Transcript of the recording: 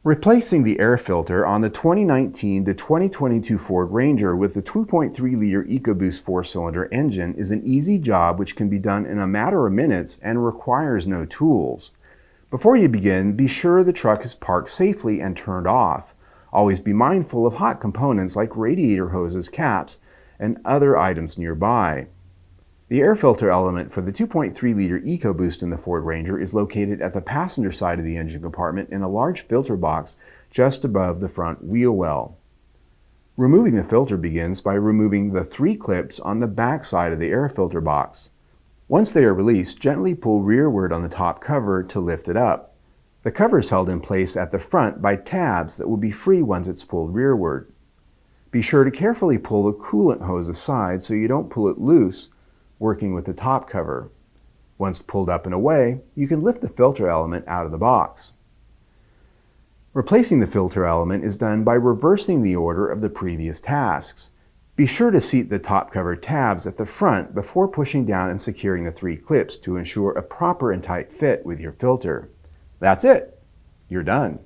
Replacing the air filter on the 2019 to 2022 Ford Ranger with the 2.3-liter EcoBoost 4-cylinder engine is an easy job which can be done in a matter of minutes and requires no tools. Before you begin, be sure the truck is parked safely and turned off. Always be mindful of hot components like radiator hoses, caps, and other items nearby. The air filter element for the 2.3-liter EcoBoost in the Ford Ranger is located at the passenger side of the engine compartment in a large filter box just above the front wheel well. Removing the filter begins by removing the 3 clips on the back side of the air filter box. Once they are released, gently pull rearward on the top cover to lift it up. The cover is held in place at the front by tabs that will be free once it's pulled rearward. Be sure to carefully pull the coolant hose aside so you don't pull it loose working with the top cover. Once pulled up and away, you can lift the filter element out of the box. Replacing the filter element is done by reversing the order of the previous tasks. Be sure to seat the top cover tabs at the front before pushing down and securing the 3 clips to ensure a proper and tight fit with your filter. That's it. You're done.